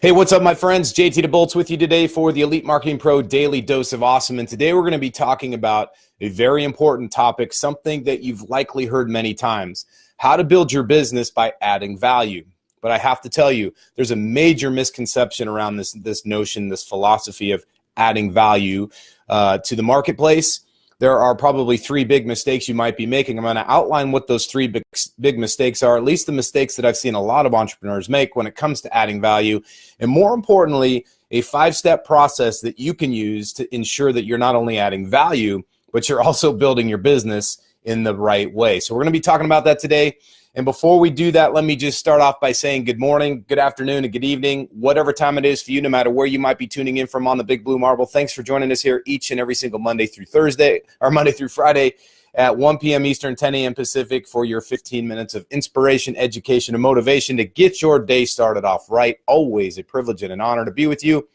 Hey, what's up, my friends? JT DeBolt's with you today for the Elite Marketing Pro Daily Dose of Awesome. And today we're going to be talking about a very important topic, something that you've likely heard many times: how to build your business by adding value. But I have to tell you, there's a major misconception around this notion, this philosophy of adding value to the marketplace. There are probably three big mistakes you might be making. I'm going to outline what those three big mistakes are, at least the mistakes that I've seen a lot of entrepreneurs make when it comes to adding value. And more importantly, a 5-step process that you can use to ensure that you're not only adding value, but you're also building your business in the right way. So we're going to be talking about that today. And before we do that, let me just start off by saying good morning, good afternoon, and good evening, whatever time it is for you, no matter where you might be tuning in from on the Big Blue Marble. Thanks for joining us here each and every single Monday through Friday at 1 p.m. Eastern, 10 a.m. Pacific for your 15 minutes of inspiration, education, and motivation to get your day started off right. Always a privilege and an honor to be with you.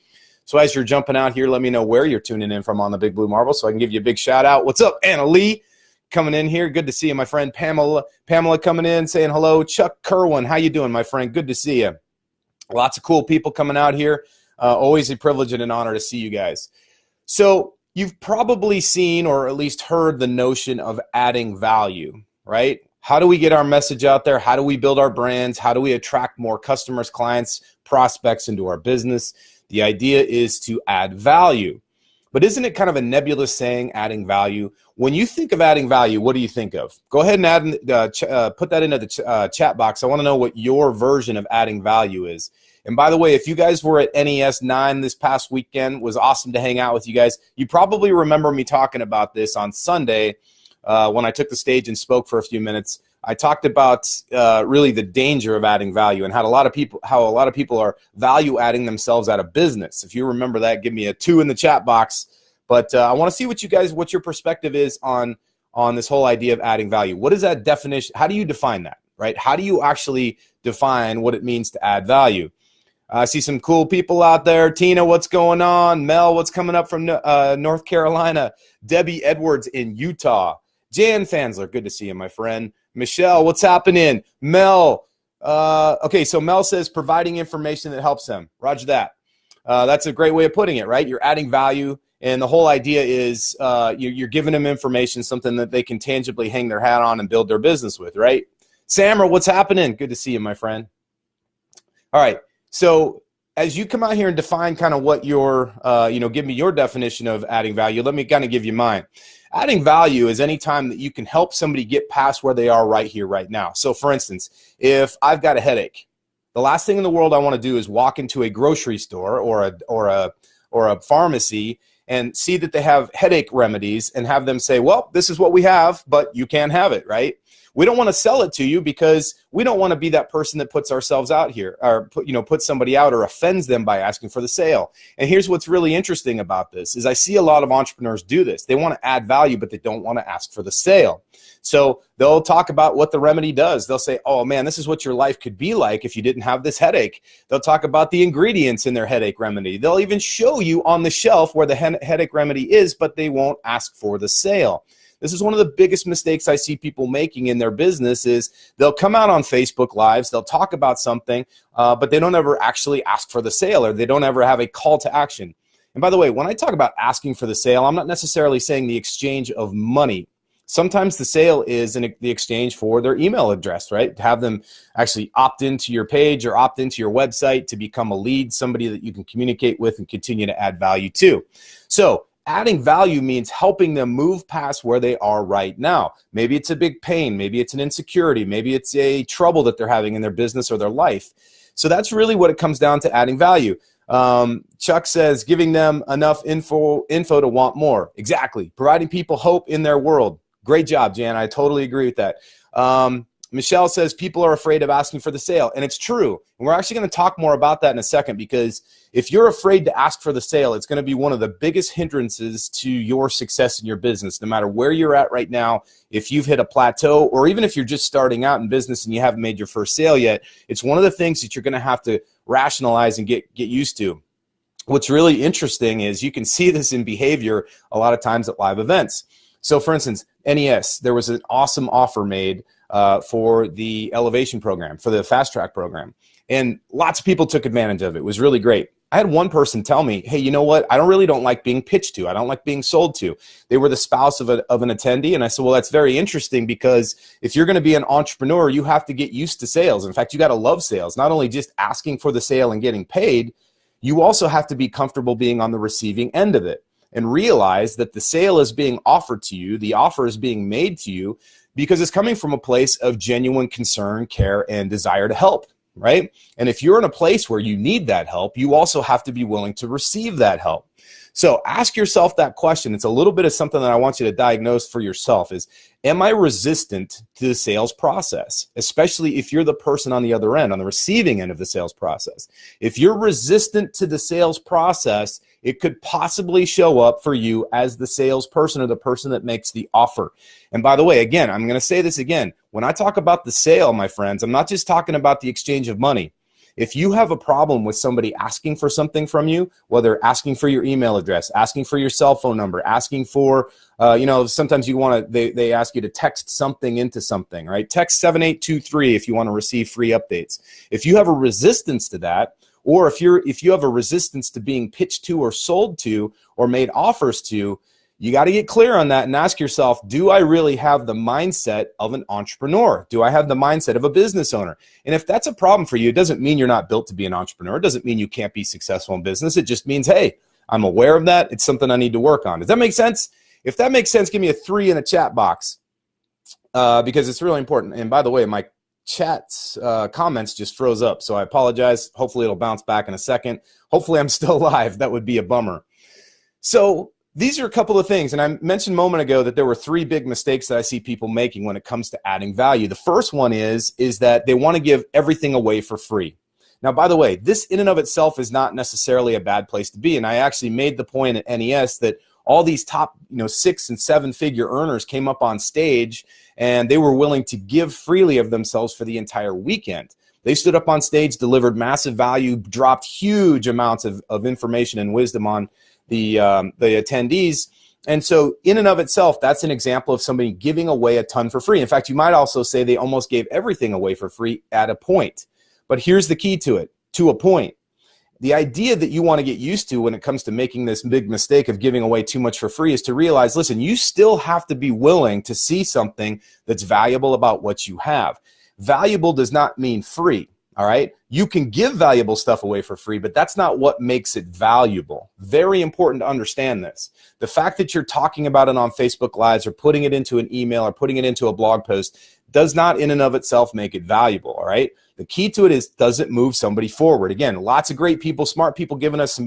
So as you're jumping out here, let me know where you're tuning in from on the Big Blue Marble so I can give you a big shout out. What's up, Anna Lee? Coming in here. Good to see you, my friend. Pamela coming in, saying hello. Chuck Kerwin, how you doing, my friend? Good to see you. Lots of cool people coming out here. Always a privilege and an honor to see you guys. So you've probably seen or at least heard the notion of adding value, right? How do we get our message out there? How do we build our brands? How do we attract more customers, clients, prospects into our business? The idea is to add value. But isn't it kind of a nebulous saying, adding value? When you think of adding value, what do you think of? Go ahead and put that into the chat box. I want to know what your version of adding value is. And by the way, if you guys were at NES 9 this past weekend, it was awesome to hang out with you guys. You probably remember me talking about this on Sunday when I took the stage and spoke for a few minutes. I talked about really the danger of adding value and how a lot of people are value adding themselves out of business. If you remember that, give me a 2 in the chat box. But I want to see what your perspective is on this whole idea of adding value. What is that definition? How do you define that, right? How do you actually define what it means to add value? I see some cool people out there. Tina, what's going on? Mel, what's coming up from North Carolina? Debbie Edwards in Utah. Jan Fansler, good to see you, my friend. Michelle, what's happening? Mel, okay, so Mel says providing information that helps them. Roger that. That's a great way of putting it, right? You're adding value, and the whole idea is you're giving them information, something that they can tangibly hang their hat on and build their business with, right? Samra, what's happening? Good to see you, my friend. All right, so as you come out here and define kind of what your, give me your definition of adding value, let me kind of give you mine. Adding value is any time that you can help somebody get past where they are right here, right now. So for instance, if I've got a headache, the last thing in the world I want to do is walk into a grocery store or a pharmacy and see that they have headache remedies and have them say, well, this is what we have, but you can't have it, right? We don't want to sell it to you because we don't want to be that person that puts ourselves out here or puts somebody out or offends them by asking for the sale. And here's what's really interesting about this is I see a lot of entrepreneurs do this. They want to add value, but they don't want to ask for the sale. So they'll talk about what the remedy does. They'll say, oh man, this is what your life could be like if you didn't have this headache. They'll talk about the ingredients in their headache remedy. They'll even show you on the shelf where the headache remedy is, but they won't ask for the sale. This is one of the biggest mistakes I see people making in their business is they'll come out on Facebook Lives, they'll talk about something, but they don't ever actually ask for the sale or they don't ever have a call to action. And by the way, when I talk about asking for the sale, I'm not necessarily saying the exchange of money. Sometimes the sale is the exchange for their email address, right? To have them actually opt into your page or opt into your website to become a lead, somebody that you can communicate with and continue to add value to. So adding value means helping them move past where they are right now. Maybe it's a big pain. Maybe it's an insecurity. Maybe it's a trouble that they're having in their business or their life. So that's really what it comes down to adding value. Chuck says giving them enough info to want more. Exactly. Providing people hope in their world. Great job, Jan. I totally agree with that. Michelle says people are afraid of asking for the sale, and it's true. And we're actually going to talk more about that in a second because if you're afraid to ask for the sale, it's going to be one of the biggest hindrances to your success in your business, no matter where you're at right now. If you've hit a plateau or even if you're just starting out in business and you haven't made your first sale yet, it's one of the things that you're going to have to rationalize and get used to. What's really interesting is you can see this in behavior a lot of times at live events. So for instance, NES, there was an awesome offer made for the elevation program, for the fast track program. And lots of people took advantage of it. It was really great. I had one person tell me, hey, you know what? I don't like being pitched to. I don't like being sold to. They were the spouse of an attendee. And I said, well, that's very interesting, because if you're going to be an entrepreneur, you have to get used to sales. In fact, you got to love sales, not only just asking for the sale and getting paid. You also have to be comfortable being on the receiving end of it and realize that the sale is being offered to you. The offer is being made to you because it's coming from a place of genuine concern, care, and desire to help. Right? And if you're in a place where you need that help, you also have to be willing to receive that help. So ask yourself that question. It's a little bit of something that I want you to diagnose for yourself is, am I resistant to the sales process? Especially if you're the person on the other end, on the receiving end of the sales process. If you're resistant to the sales process, it could possibly show up for you as the salesperson or the person that makes the offer. And by the way, again, I'm going to say this again. When I talk about the sale, my friends, I'm not just talking about the exchange of money. If you have a problem with somebody asking for something from you, whether asking for your email address, asking for your cell phone number, asking for, sometimes you want to, they ask you to text something into something, right? Text 7823 if you want to receive free updates. If you have a resistance to that, or if you have a resistance to being pitched to or sold to or made offers to, you got to get clear on that and ask yourself, do I really have the mindset of an entrepreneur? Do I have the mindset of a business owner? And if that's a problem for you, it doesn't mean you're not built to be an entrepreneur. It doesn't mean you can't be successful in business. It just means, hey, I'm aware of that. It's something I need to work on. Does that make sense? If that makes sense, give me a 3 in the chat box because it's really important. And by the way, my chat's comments just froze up, so I apologize. Hopefully it'll bounce back in a second. Hopefully I'm still live. That would be a bummer. So these are a couple of things, and I mentioned a moment ago that there were 3 big mistakes that I see people making when it comes to adding value. The first one is that they want to give everything away for free. Now, by the way, this in and of itself is not necessarily a bad place to be, and I actually made the point at NES that all these top 6- and 7-figure earners came up on stage, and they were willing to give freely of themselves for the entire weekend. They stood up on stage, delivered massive value, dropped huge amounts of information and wisdom on the attendees. And so in and of itself, that's an example of somebody giving away a ton for free. In fact, you might also say they almost gave everything away for free at a point. But here's the key to it, to a point. The idea that you want to get used to when it comes to making this big mistake of giving away too much for free is to realize, listen, you still have to be willing to see something that's valuable about what you have. Valuable does not mean free. All right. You can give valuable stuff away for free, but that's not what makes it valuable. Very important to understand this. The fact that you're talking about it on Facebook Lives or putting it into an email or putting it into a blog post does not in and of itself make it valuable. All right. The key to it is, does it move somebody forward? Again, lots of great people, smart people giving us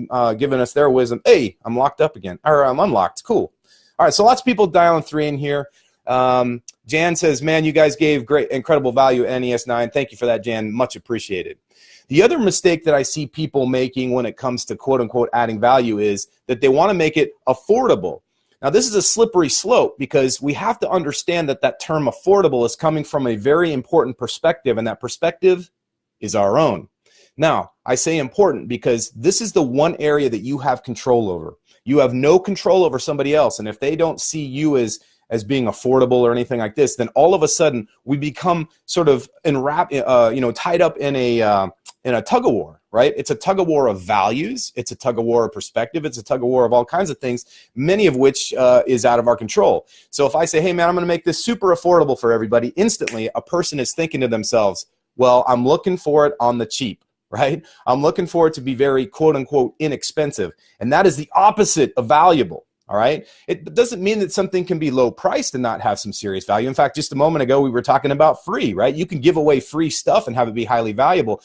their wisdom. Hey, I'm locked up again, or I'm unlocked. Cool. All right. So lots of people dialing 3 in here. Jan says, man, you guys gave great, incredible value at NES 9. Thank you for that, Jan. Much appreciated. The other mistake that I see people making when it comes to quote unquote adding value is that they want to make it affordable. Now, this is a slippery slope because we have to understand that that term affordable is coming from a very important perspective, and that perspective is our own. Now, I say important because this is the one area that you have control over. You have no control over somebody else, and if they don't see you as being affordable or anything like this, then all of a sudden we become sort of tied up in a tug of war, right? It's a tug of war of values. It's a tug of war of perspective. It's a tug of war of all kinds of things, many of which is out of our control. So if I say, hey man, I'm going to make this super affordable for everybody, instantly a person is thinking to themselves, well, I'm looking for it on the cheap, right? I'm looking for it to be very quote unquote inexpensive. And that is the opposite of valuable. All right. It doesn't mean that something can be low priced and not have some serious value. In fact, just a moment ago, we were talking about free, right? You can give away free stuff and have it be highly valuable.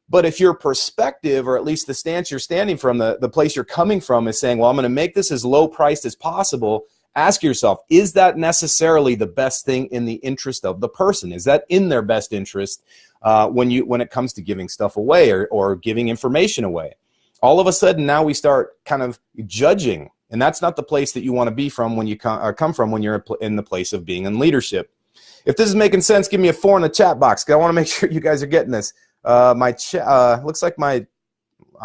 But if your perspective, or at least the stance you're standing from, the place you're coming from is saying, well, I'm going to make this as low priced as possible. Ask yourself, is that necessarily the best thing in the interest of the person? Is that in their best interest when it comes to giving stuff away or giving information away? All of a sudden, now we start kind of judging. And that's not the place that you want to be from when you come from when you're in the place of being in leadership. If this is making sense, give me a 4 in the chat box, because I want to make sure you guys are getting this. My chat looks like I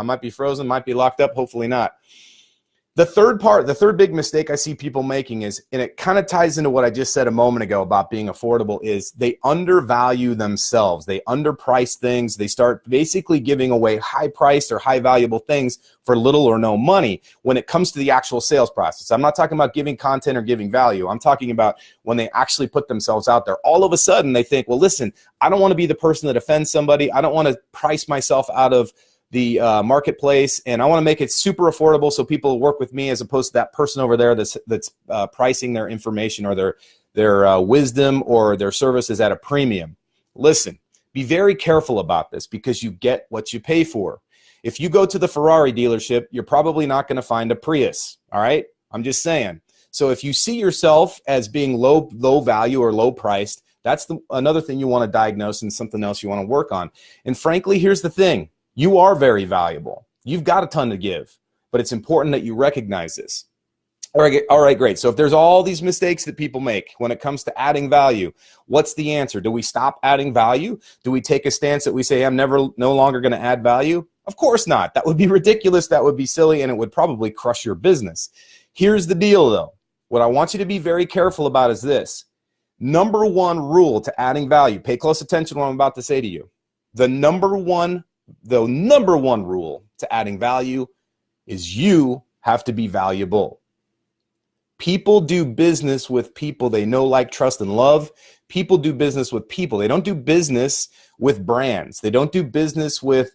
might be frozen, might be locked up, hopefully not. The third big mistake I see people making is, and it kind of ties into what I just said a moment ago about being affordable, is they undervalue themselves. They underprice things. They start basically giving away high-priced or high-valuable things for little or no money when it comes to the actual sales process. I'm not talking about giving content or giving value. I'm talking about when they actually put themselves out there. All of a sudden, they think, well, listen, I don't want to be the person that offends somebody. I don't want to price myself out of the marketplace, and I want to make it super affordable so people work with me, as opposed to that person over there that's pricing their information or their wisdom or their services at a premium. Listen, be very careful about this, because you get what you pay for. If you go to the Ferrari dealership, you're probably not going to find a Prius, all right? I'm just saying. So if you see yourself as being low value or low priced, that's another thing you want to diagnose and something else you want to work on. And frankly, here's the thing. You are very valuable. You've got a ton to give, but it's important that you recognize this. All right, great. So if there's all these mistakes that people make when it comes to adding value, what's the answer? Do we stop adding value? Do we take a stance that we say, I'm no longer going to add value? Of course not. That would be ridiculous. That would be silly, and it would probably crush your business. Here's the deal, though. What I want you to be very careful about is this. Number one rule to adding value. Pay close attention to what I'm about to say to you. The number one rule to adding value is you have to be valuable. People do business with people they know, like, trust, and love. People do business with people. They don't do business with brands. They don't do business with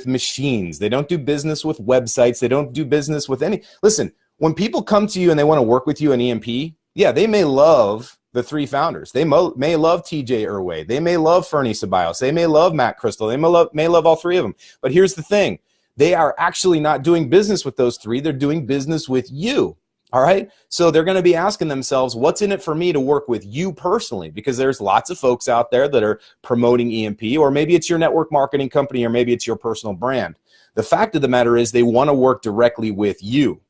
machines. They don't do business with websites. They don't do business with any. Listen, when people come to you and they want to work with you in EMP, yeah, they may love the three founders. They may love TJ Irway. They may love Fernie Ceballos. They may love Matt Crystal. They may love all three of them. But here's the thing. They are actually not doing business with those three. They're doing business with you. All right? So they're going to be asking themselves, what's in it for me to work with you personally? Because there's lots of folks out there that are promoting EMP, or maybe it's your network marketing company, or maybe it's your personal brand. The fact of the matter is they want to work directly with you.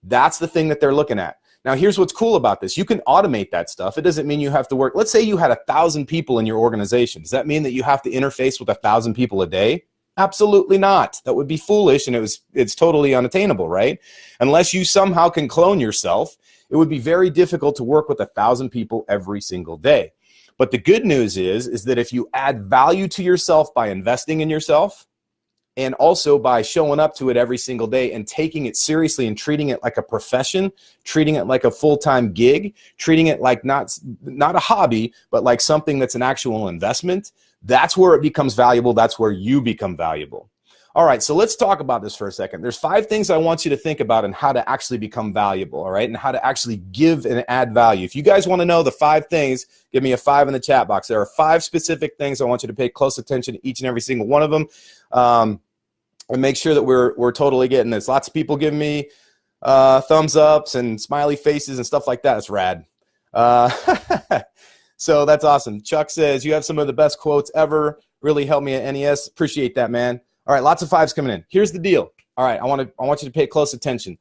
That's the thing that they're looking at. Now, here's what's cool about this. You can automate that stuff. It doesn't mean you have to work. Let's say you had 1,000 people in your organization. Does that mean that you have to interface with 1,000 people a day? Absolutely not. That would be foolish, and it's totally unattainable, right? Unless you somehow can clone yourself, it would be very difficult to work with 1,000 people every single day. But the good news is that if you add value to yourself by investing in yourself, and also by showing up to it every single day and taking it seriously and treating it like a profession, treating it like a full-time gig, treating it like not a hobby, but like something that's an actual investment, that's where it becomes valuable. That's where you become valuable. All right, so let's talk about this for a second. There's 5 things I want you to think about and how to actually become valuable, all right, and how to actually give and add value. If you guys want to know the 5 things, give me a 5 in the chat box. There are 5 specific things. I want you to pay close attention to each and every single one of them, and make sure that we're totally getting this. Lots of people give me thumbs ups and smiley faces and stuff like that. It's rad. So that's awesome. Chuck says, you have some of the best quotes ever. Really helped me at NES. Appreciate that, man. All right, lots of 5s coming in. Here's the deal. All right, I want you to pay close attention.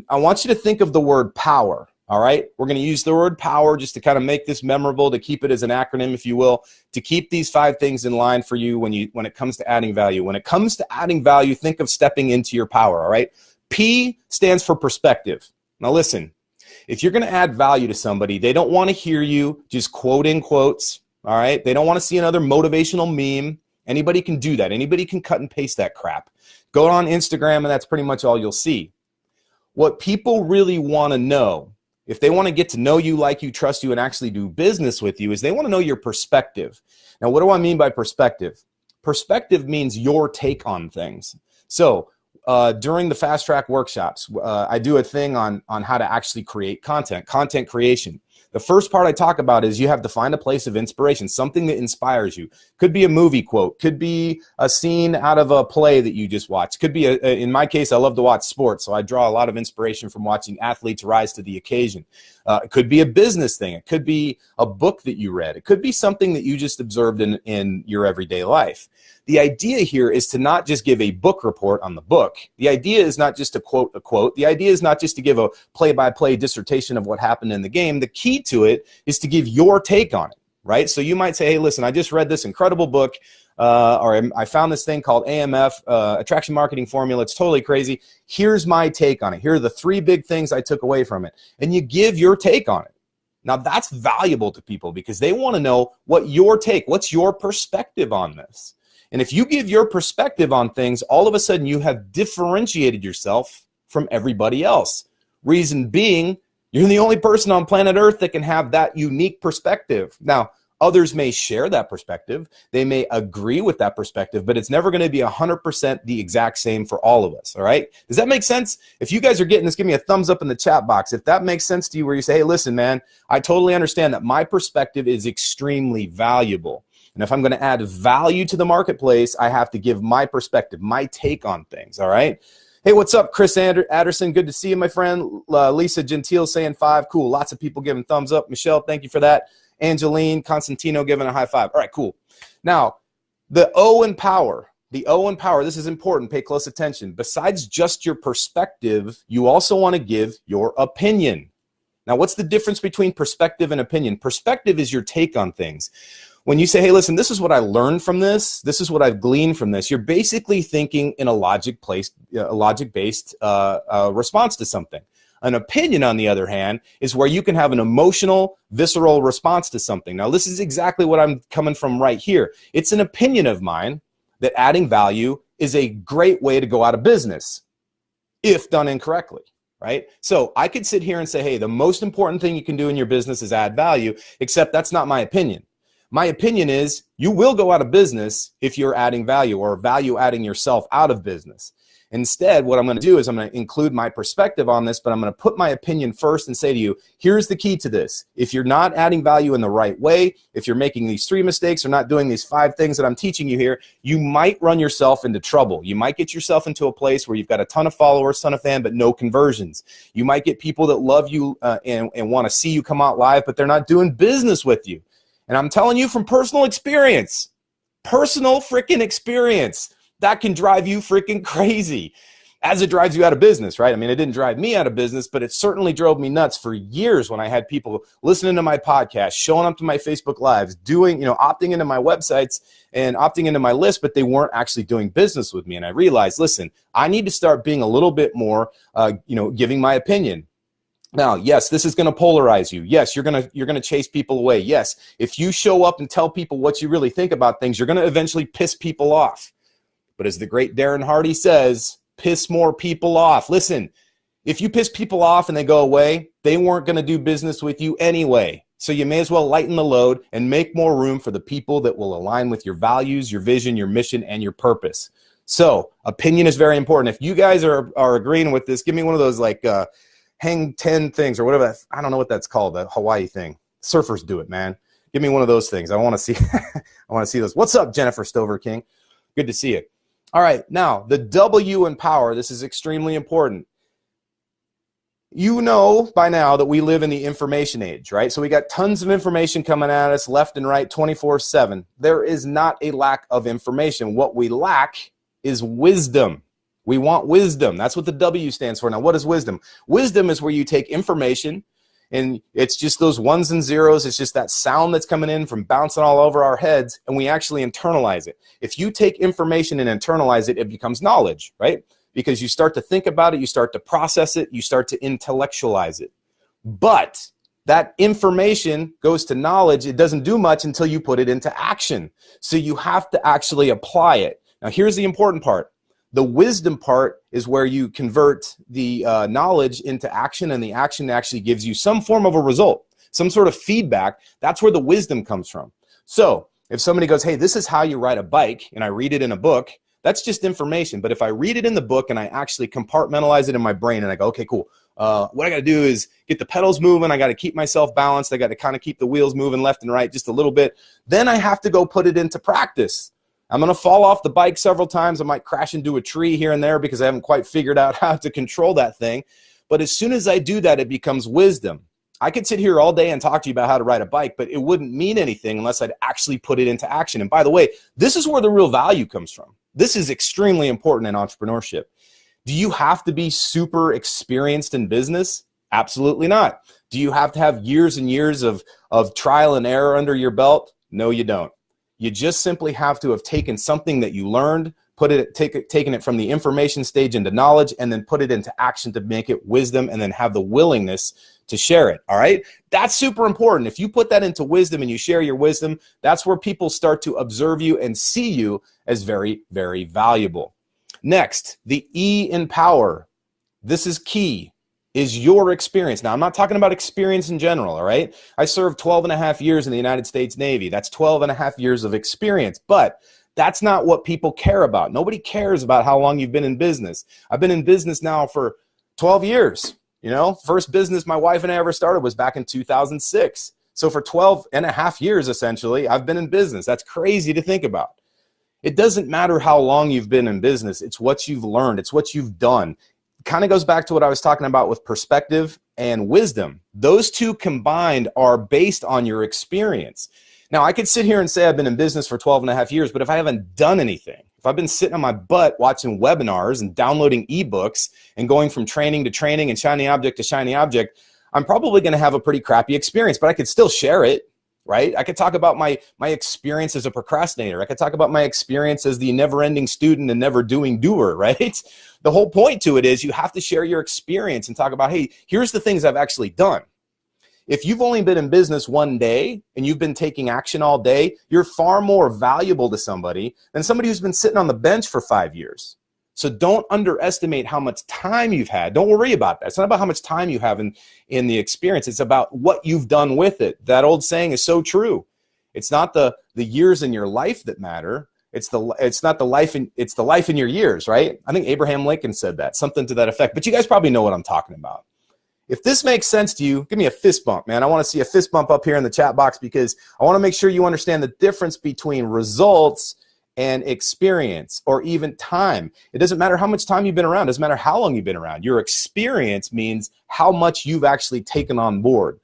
I want you to think of the word power. All right, we're going to use the word power just to kind of make this memorable, to keep it as an acronym, if you will, to keep these 5 things in line for you when it comes to adding value. When it comes to adding value, think of stepping into your power. All right, P stands for perspective. Now listen, if you're going to add value to somebody, they don't want to hear you just quoting quotes. All right, they don't want to see another motivational meme. Anybody can do that. Anybody can cut and paste that crap. Go on Instagram, and that's pretty much all you'll see. What people really want to know, if they want to get to know you, like you, trust you, and actually do business with you, is they want to know your perspective. Now, what do I mean by perspective? Perspective means your take on things. So during the fast track workshops, I do a thing on how to actually create content creation. The first part I talk about is you have to find a place of inspiration, something that inspires you. Could be a movie quote, could be a scene out of a play that you just watched. Could be, in my case, I love to watch sports, so I draw a lot of inspiration from watching athletes rise to the occasion. It could be a business thing. It could be a book that you read. It could be something that you just observed in your everyday life. The idea here is to not just give a book report on the book. The idea is not just to quote a quote. The idea is not just to give a play-by-play dissertation of what happened in the game. The key to it is to give your take on it, right? So you might say, hey, listen, I just read this incredible book. or I found this thing called AMF, Attraction Marketing Formula. It's totally crazy. Here's my take on it. Here are the 3 big things I took away from it. And you give your take on it. Now that's valuable to people because they want to know what's your perspective on this. And if you give your perspective on things, all of a sudden you have differentiated yourself from everybody else. Reason being, you're the only person on planet Earth that can have that unique perspective. Now, others may share that perspective. They may agree with that perspective, but it's never going to be 100% the exact same for all of us, all right? Does that make sense? If you guys are getting this, give me a thumbs up in the chat box. If that makes sense to you where you say, hey, listen, man, I totally understand that my perspective is extremely valuable. And if I'm going to add value to the marketplace, I have to give my perspective, my take on things, all right? Hey, what's up, Chris Adderson? Good to see you, my friend. Lisa Gentile saying 5. Cool. Lots of people giving thumbs up. Michelle, thank you for that. Angeline Constantino giving a high 5. All right, cool. Now, the O in power. The O in power, this is important. Pay close attention. Besides just your perspective, you also want to give your opinion. Now, what's the difference between perspective and opinion? Perspective is your take on things. When you say, hey, listen, this is what I learned from this is what I've gleaned from this, you're basically thinking in a logic-based response to something. An opinion, on the other hand, is where you can have an emotional, visceral response to something. Now, this is exactly what I'm coming from right here. It's an opinion of mine that adding value is a great way to go out of business if done incorrectly, right? So I could sit here and say, hey, the most important thing you can do in your business is add value, except that's not my opinion. My opinion is you will go out of business if you're adding value or value adding yourself out of business. Instead, what I'm going to do is I'm going to include my perspective on this, but I'm going to put my opinion first and say to you, here's the key to this. If you're not adding value in the right way, if you're making these 3 mistakes or not doing these 5 things that I'm teaching you here, you might run yourself into trouble. You might get yourself into a place where you've got a ton of followers, ton of fans, but no conversions. You might get people that love you and want to see you come out live, but they're not doing business with you. And I'm telling you from personal experience, personal freaking experience, that can drive you freaking crazy as it drives you out of business, right? I mean, it didn't drive me out of business, but it certainly drove me nuts for years when I had people listening to my podcast, showing up to my Facebook Lives, doing, opting into my websites and opting into my list, but they weren't actually doing business with me. And I realized, listen, I need to start being a little bit more, giving my opinion. Now, yes, this is going to polarize you. Yes, you're going to chase people away. Yes, if you show up and tell people what you really think about things, you're going to eventually piss people off. But as the great Darren Hardy says, piss more people off. Listen, if you piss people off and they go away, they weren't going to do business with you anyway. So you may as well lighten the load and make more room for the people that will align with your values, your vision, your mission, and your purpose. So opinion is very important. If you guys are agreeing with this, give me one of those hang 10 things or whatever. I don't know what that's called, the Hawaii thing. Surfers do it, man. Give me one of those things. I want to see I want to see those. What's up, Jennifer Stover King? Good to see you. All right, now the W in power. This is extremely important. You know by now that we live in the information age, right? So we got tons of information coming at us left and right 24/7. There is not a lack of information. What we lack is wisdom. We want wisdom. That's what the W stands for. Now, what is wisdom? Wisdom is where you take information and it's just those ones and zeros. It's just that sound that's coming in from bouncing all over our heads, and we actually internalize it. If you take information and internalize it, it becomes knowledge, right? Because you start to think about it, you start to process it, you start to intellectualize it. But that information goes to knowledge. It doesn't do much until you put it into action. So you have to actually apply it. Now, here's the important part. The wisdom part is where you convert the knowledge into action, and the action actually gives you some form of a result, some sort of feedback. That's where the wisdom comes from. So if somebody goes, hey, this is how you ride a bike, and I read it in a book, that's just information. But if I read it in the book and I actually compartmentalize it in my brain and I go, okay, cool. What I got to do is get the pedals moving. I got to keep myself balanced. I got to kind of keep the wheels moving left and right just a little bit. Then I have to go put it into practice. I'm going to fall off the bike several times. I might crash into a tree here and there because I haven't quite figured out how to control that thing. But as soon as I do that, it becomes wisdom. I could sit here all day and talk to you about how to ride a bike, but it wouldn't mean anything unless I'd actually put it into action. And by the way, this is where the real value comes from. This is extremely important in entrepreneurship. Do you have to be super experienced in business? Absolutely not. Do you have to have years and years of trial and error under your belt? No, you don't. You just simply have to have taken something that you learned, taken it from the information stage into knowledge, and then put it into action to make it wisdom, and then have the willingness to share it. All right. That's super important. If you put that into wisdom and you share your wisdom, that's where people start to observe you and see you as very, very valuable. Next, the E in power. This is key, is your experience. Now, I'm not talking about experience in general. All right. I served 12 and a half years in the United States Navy. That's 12 and a half years of experience, but that's not what people care about. Nobody cares about how long you've been in business. I've been in business now for 12 years. You know, first business my wife and I ever started was back in 2006. So for 12 and a half years, essentially, I've been in business. That's crazy to think about. It doesn't matter how long you've been in business. It's what you've learned. It's what you've done. It kind of goes back to what I was talking about with perspective and wisdom. Those two combined are based on your experience. Now, I could sit here and say I've been in business for 12 and a half years, but if I haven't done anything, if I've been sitting on my butt watching webinars and downloading ebooks and going from training to training and shiny object to shiny object, I'm probably going to have a pretty crappy experience, but I could still share it, right? I could talk about my experience as a procrastinator. I could talk about my experience as the never-ending student and never-doing doer, right? The whole point to it is you have to share your experience and talk about, hey, here's the things I've actually done. If you've only been in business one day and you've been taking action all day, you're far more valuable to somebody than somebody who's been sitting on the bench for 5 years. So don't underestimate how much time you've had. Don't worry about that. It's not about how much time you have in the experience. It's about what you've done with it. That old saying is so true. It's not the years in your life that matter. It's the life in your years, right? I think Abraham Lincoln said that, something to that effect. But you guys probably know what I'm talking about. If this makes sense to you, give me a fist bump, man. I want to see a fist bump up here in the chat box because I want to make sure you understand the difference between results and experience or even time. It doesn't matter how much time you've been around. It doesn't matter how long you've been around. Your experience means how much you've actually taken on board.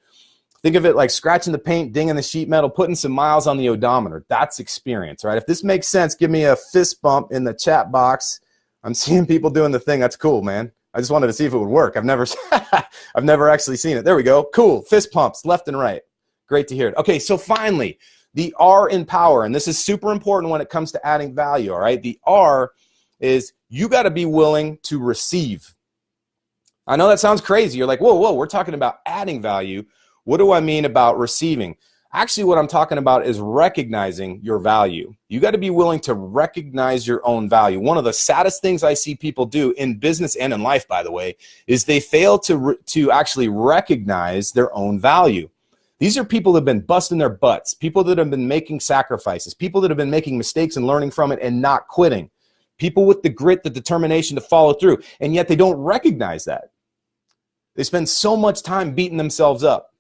Think of it like scratching the paint, dinging the sheet metal, putting some miles on the odometer. That's experience, right? If this makes sense, give me a fist bump in the chat box. I'm seeing people doing the thing. That's cool, man. I just wanted to see if it would work. I've never actually seen it. There we go. Cool. Fist pumps left and right. Great to hear it. Okay, so finally, the R in power, and this is super important when it comes to adding value, all right? The R is you got to be willing to receive. I know that sounds crazy. You're like, whoa, we're talking about adding value. What do I mean about receiving? Actually, what I'm talking about is recognizing your value. You got to be willing to recognize your own value. One of the saddest things I see people do in business and in life, by the way, is they fail to actually recognize their own value. These are people that have been busting their butts, people that have been making sacrifices, people that have been making mistakes and learning from it and not quitting, people with the grit, the determination to follow through, and yet they don't recognize that. They spend so much time beating themselves up,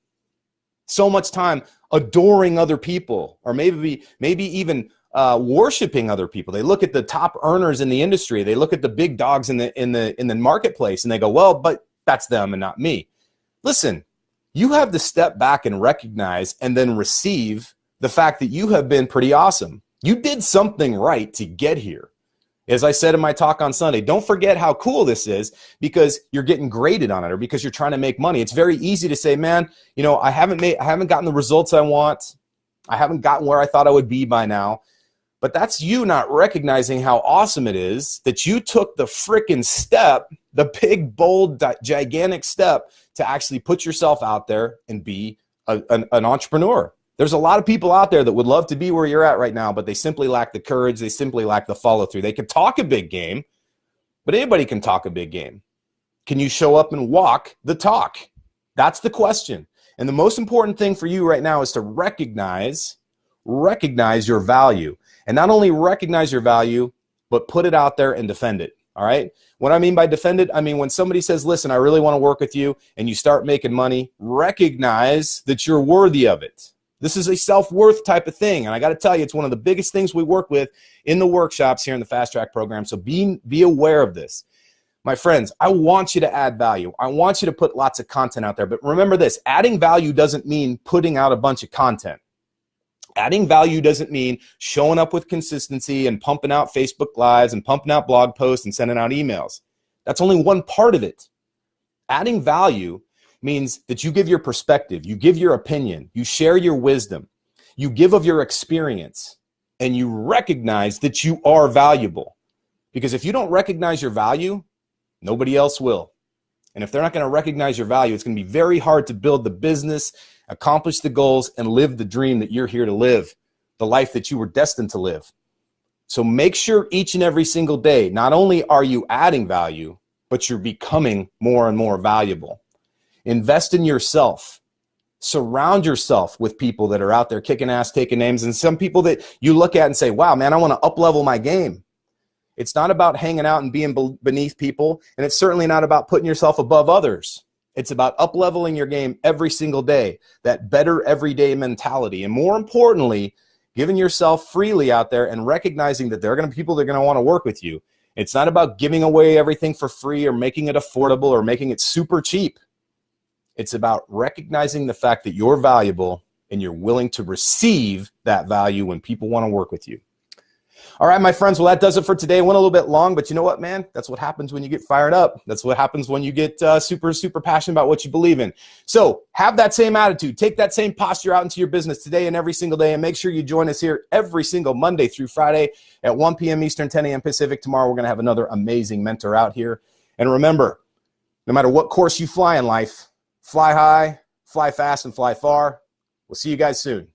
so much time adoring other people, or maybe even worshiping other people. They look at the top earners in the industry. They look at the big dogs in the marketplace, and they go, "Well, but that's them and not me." Listen, you have to step back and recognize, and then receive the fact that you have been pretty awesome. You did something right to get here. As I said in my talk on Sunday, don't forget how cool this is because you're getting graded on it or because you're trying to make money. It's very easy to say, man, you know, I haven't gotten the results I want. I haven't gotten where I thought I would be by now. But that's you not recognizing how awesome it is that you took the frickin' step, the big, bold, gigantic step to actually put yourself out there and be an entrepreneur. There's a lot of people out there that would love to be where you're at right now, but they simply lack the courage. They simply lack the follow through. They can talk a big game, but anybody can talk a big game. Can you show up and walk the talk? That's the question. And the most important thing for you right now is to recognize your value. And not only recognize your value, but put it out there and defend it. All right. What I mean by defend it, I mean when somebody says, listen, I really want to work with you, and you start making money, recognize that you're worthy of it. This is a self-worth type of thing. And I got to tell you, it's one of the biggest things we work with in the workshops here in the Fast Track program. So be aware of this. My friends, I want you to add value. I want you to put lots of content out there. But remember this, adding value doesn't mean putting out a bunch of content. Adding value doesn't mean showing up with consistency and pumping out Facebook Lives and pumping out blog posts and sending out emails. That's only one part of it. Adding value means that you give your perspective, you give your opinion, you share your wisdom, you give of your experience. and you recognize that you are valuable. Because if you don't recognize your value, nobody else will. And if they're not going to recognize your value, it's going to be very hard to build the business, accomplish the goals, and live the dream that you're here to live, the life that you were destined to live. So make sure each and every single day, not only are you adding value, but you're becoming more and more valuable. Invest in yourself. Surround yourself with people that are out there kicking ass, taking names, and some people that you look at and say, wow, man, I want to up-level my game. It's not about hanging out and being beneath people, and it's certainly not about putting yourself above others. It's about up-leveling your game every single day, that better everyday mentality. And more importantly, giving yourself freely out there and recognizing that there are going to be people that are going to want to work with you. It's not about giving away everything for free or making it affordable or making it super cheap. It's about recognizing the fact that you're valuable and you're willing to receive that value when people want to work with you. All right, my friends, well, that does it for today. It went a little bit long, but you know what, man? That's what happens when you get fired up. That's what happens when you get super, super passionate about what you believe in. So have that same attitude. Take that same posture out into your business today and every single day, and make sure you join us here every single Monday through Friday at 1 p.m. Eastern, 10 a.m. Pacific. Tomorrow, we're going to have another amazing mentor out here. And remember, no matter what course you fly in life, fly high, fly fast, and fly far. We'll see you guys soon.